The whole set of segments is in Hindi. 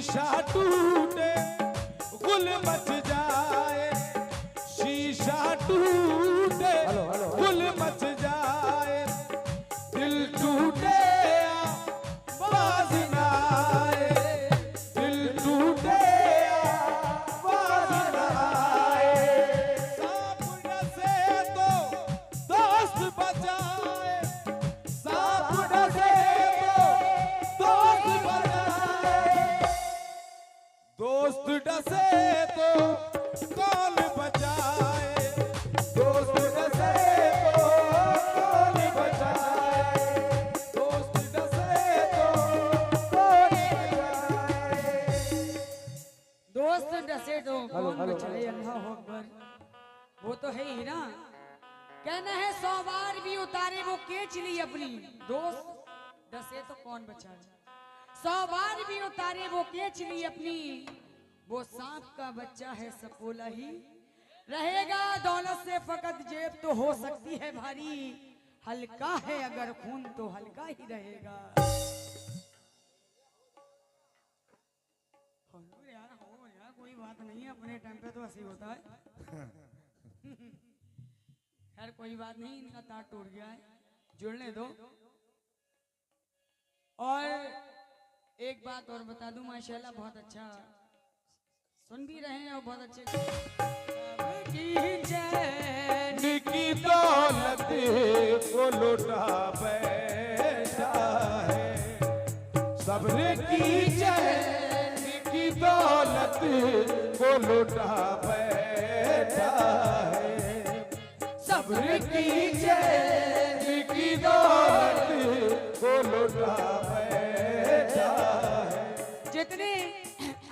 शीशा टूटे गुल मच जाए, शीशा टूटे गुल मच जाए, दिल टूटे आवाज ना आए, दिल टूटे आवाज ना आए। सांप डसे तो दोस्त बचाए, सांप डसे तो दोस्त बचाए, दोस्त डसे तो कौन बचाए, दोस्त डसे तो कौन बचाए, दोस्त डसे तो कौन बचाए। दोस्त डसे तो कौन बचाए, अल्लाह अकबर। वो तो है ही ना, कहना है 100 बार भी उतारे वो केच ली अपनी, दोस्त डसे तो कौन बचाए। 100 बार भी उतारे वो केच ली अपनी, वो सांप का बच्चा है सपोला ही रहेगा। दौलत से फकत जेब तो हो सकती है भारी, हल्का है अगर खून तो हल्का ही रहेगा। हो यार कोई बात नहीं है, अपने टाइम पे तो ऐसे ही होता है। खैर कोई बात नहीं, इनका तार टूट गया है, जुड़ने दो। और एक बात और बता दूं, माशाल्लाह बहुत अच्छा सुन भी रहे हैं और बहुत अच्छे। चैन की दौलत को लुटा बैठा है, सब्र की चैन की दौलत को लुटा बैठा है, सब्र की चैन की दौलत को लुटा बैठा है। जितने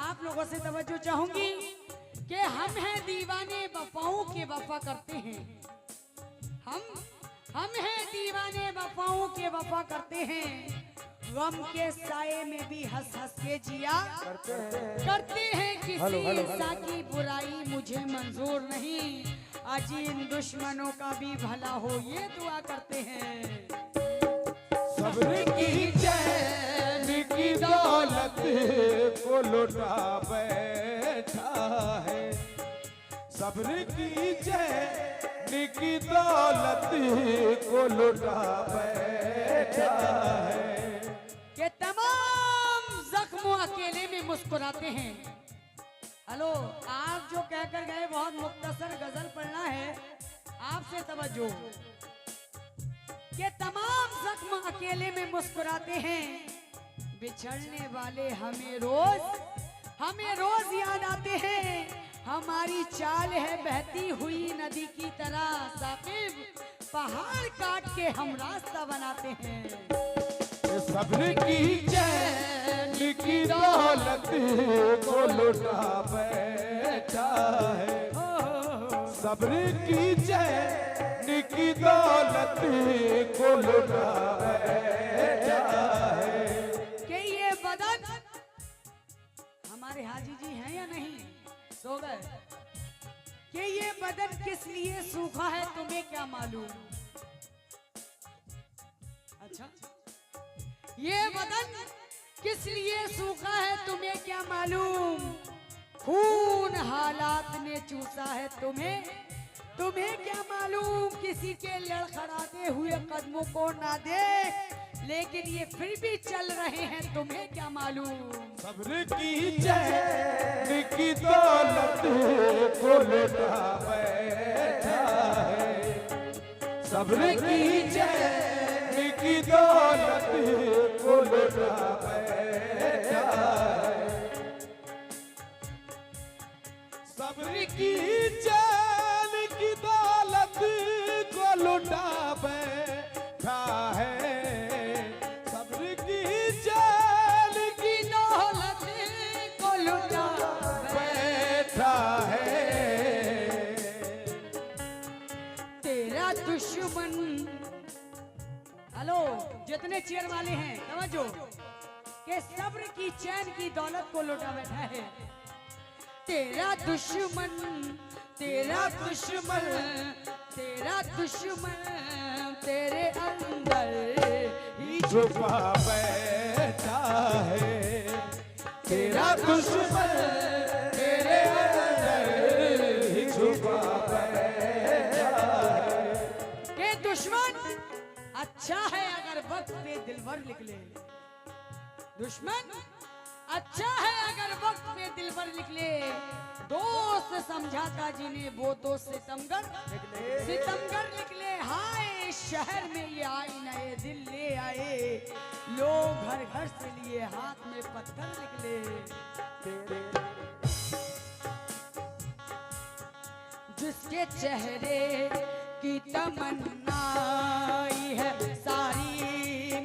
आप लोगों से तवज्जो चाहूंगी कि हम हैं दीवाने वफाओं के वफा करते हैं, हम हैं दीवाने वफाओं के वफा करते हैं, गम के साए में भी हंस हंस के जिया करते हैं। किसी इंसान की बुराई मुझे मंजूर नहीं, आज इन दुश्मनों का भी भला हो ये दुआ करते हैं। सब्र की चैन की दौलत को लुटा बैठा है, सब्र की चैन की दौलत को लुटा बैठा है। कि तमाम जख्म अकेले में मुस्कुराते हैं। हेलो, आप जो कहकर गए बहुत मुख्तसर गजल पढ़ना है, आपसे तवज्जो। कि तमाम जख्म अकेले में मुस्कुराते हैं, बिछड़ने वाले हमें रोज याद आते हैं। हमारी चाल है बहती हुई नदी की तरह, साकिब पहाड़ काट के हम रास्ता बनाते हैं। सब्र की चैन की दौलत को लुटा बैठा है, सब्र की चैन की दौलत को लुटा बैठा है। कि ये बदन हमारे हाजी जी हैं या नहीं, सो गए। कि ये बदन किस लिए सूखा है तुम्हें क्या मालूम। अच्छा, ये बदन किस लिए सूखा है तुम्हें क्या मालूम, खून हालात ने चूसा है तुम्हें क्या मालूम। किसी के लड़खड़ाते हुए कदमों को ना देख, लेकिन ये फिर भी चल रहे हैं तुम्हें क्या मालूम। सब्र की चैन की दौलत को लुटा बैठा है, सब्र की चैन की दौलत को लुटा बैठा है। सब्र की चैन की दौलत को लुटा बैठा है, सब्र की चैन की दौलत को लुटा बैठा है। तेरा दुश्मन, हेलो जितने चेयर वाले हैं समझो, कि सब्र की चैन की दौलत को लुटा बैठा है। तेरा दुश्मन, तेरा दुश्मन, तेरा दुश्मन तेरे अंदर ही छुपा बैठा है, तेरा अच्छा है अगर वक्त पे दिलवर निकले, दुश्मन अच्छा है अगर वक्त पे दिलवर निकले, दोस्त समझाता जिन्हें वो तो सितमगर निकले। हाय शहर में ये आए नए दिल ले आए, लोग घर घर से लिए हाथ में पत्थर निकले। जिसके चेहरे की तमन्ना है सारी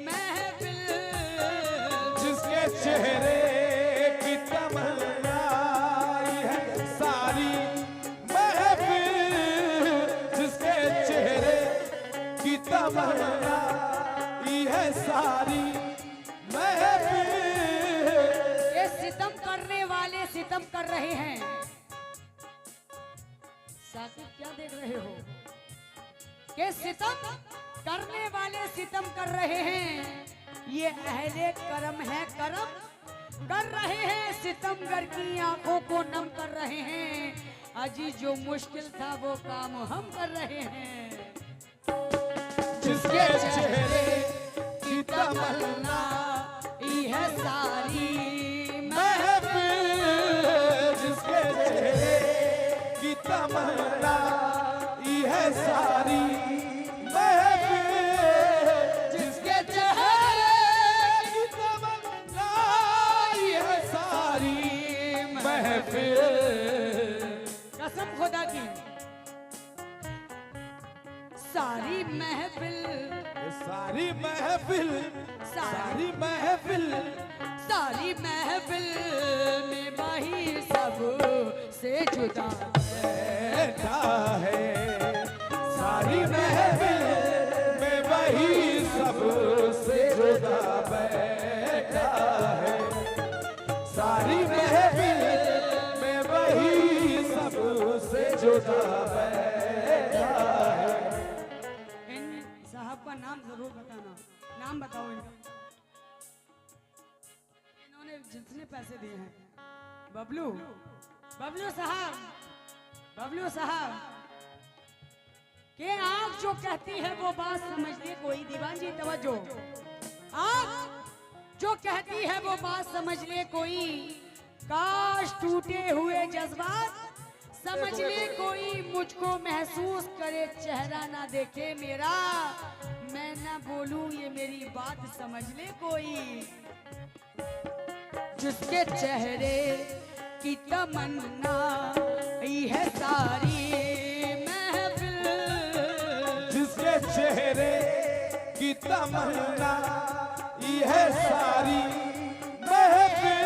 महफिल, जिसके चेहरे की तमन्ना है सारी महफिल, जिसके चेहरे की तमन्ना है सारी महफिल। ये सितम करने वाले सितम कर रहे हैं। साकिब क्या देख रहे हो कि सितम करने वाले सितम कर रहे हैं, ये अहले करम है, करम कर रहे हैं, सितमगर की आंखों को नम कर रहे हैं। अजी जो मुश्किल था वो काम हम कर रहे हैं। जिसके चेहरे की तमन्ना है सारी महफिल, जिसके चेहरे की तमन्ना है सारी महफिल, जिसके चेहरे की तमन्ना है सारी महफिल। कसम खुदा की सारी महफिल, सारी महफिल, सारी महफिल, सारी महफिल में वही सब से जुदा बैठा है। सारी महफिल में वही सब से जुदा बैठा है। सारी महफिल में वही सब से जुदा बैठा है। इन साहब का नाम जरूर बताना, नाम बताओ इनका। इन्होंने जितने पैसे दिए हैं, बबलू बबलू साहब, बबलू साहब के आँख जो कहती है वो बात समझ ले कोई। दीवान जी तवज्जो, आँख जो कहती है वो बात समझ ले कोई, काश टूटे हुए जज्बात समझ ले कोई, मुझको महसूस करे चेहरा ना देखे मेरा, मैं ना बोलूं ये मेरी बात समझ ले कोई। जिसके चेहरे की तमन्ना है सारी महफिल, जिसके चेहरे की तमन्ना है सारी महफिल,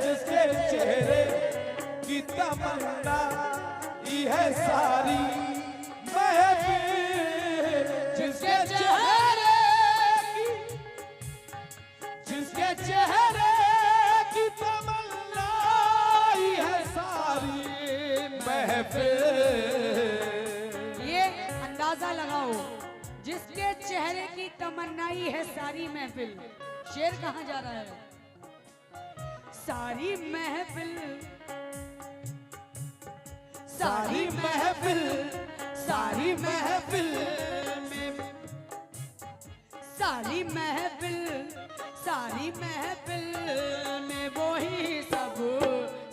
जिसके चेहरे की तमन्ना है सारी महफिल, जिसके चेहरे की, जिसके चेहरे की तमन्ना है सारी महफिल। ये अंदाजा लगाओ, जिसके चेहरे की तमन्नाई है सारी महफिल। शेर कहाँ जा रहा है? सारी महफिल, सारी महफिल, सारी महफिल में, सारी महफिल, सारी महफिल में वही सब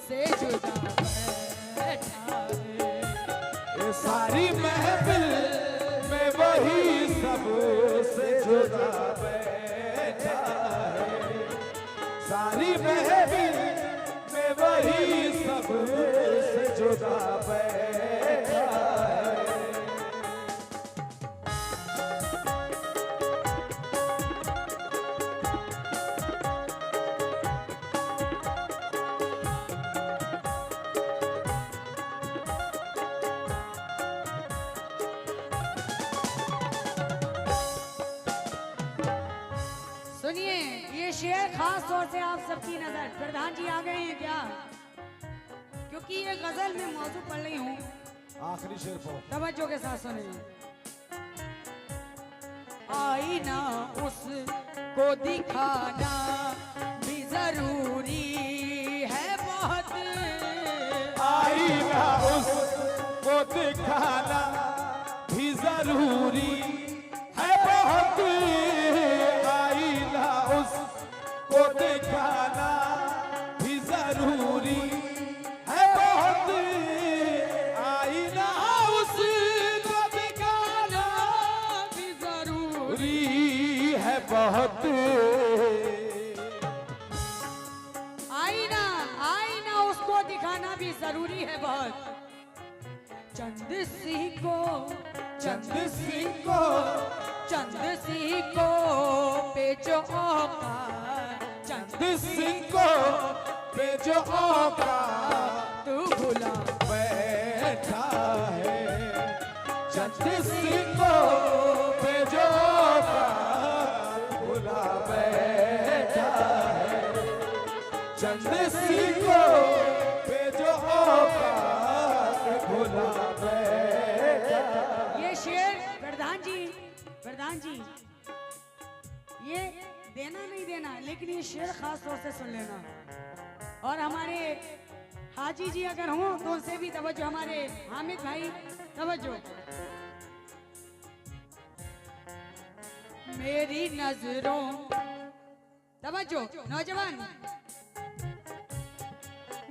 से जुदा बैठा है। ये सारी महफिल में वही सब से जुदा बैठा है। सारी महफिल में वही सब से जुदा बैठा है। सुनिए, ये शेर खास तौर से आप सबकी नजर, प्रधान जी आ गए हैं क्या? क्योंकि ये गजल में मौजूद पढ़ रही हूँ, आखिरी शेर पर तवज्जो के साथ सुनिए। आईना उसको दिखाना भी जरूरी है बहुत, आईना उसको दिखाना भी जरूरी है बहुत। उसको दिखाना भी जरूरी है बहुत, आईना उसको दिखाना भी जरूर जरूरी है बहुत। आईना आईना उसको दिखाना भी जरूरी है बहुत। चंद सिंह को चंद सिंह को चंद सिंह को पे जो औकात, चंद सिंह को पे जो औकात तू भुला बैठा है, चंद सिंह को पे जो औकात भुला बैठा है, चंद सिंह को पे जो औकात भुला बैठा। ये शेर प्रधान जी ये देना नहीं देना, लेकिन ये शेर खास तौर से सुन लेना। और हमारे हाजी जी अगर हों तो उनसे भी तवज्जो, हमारे हामिद भाई तवज्जो। मेरी नजरों तवज्जो नौजवान,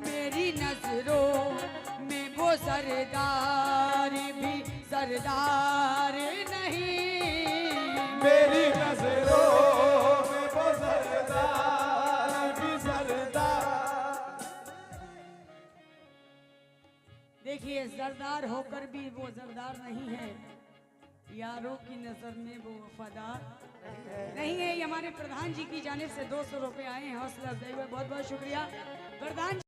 मेरी नजरों में वो सरदार भी सरदार नहीं, मेरी नजरों में वो सरदार भी सरदार। देखिए सरदार होकर भी वो सरदार नहीं है, यारों की नजर में वो वफादार नहीं है। ये हमारे प्रधान जी की जानिब से 200 रुपए आए हैं हौसला अफजाई हुए, बहुत बहुत शुक्रिया प्रधान।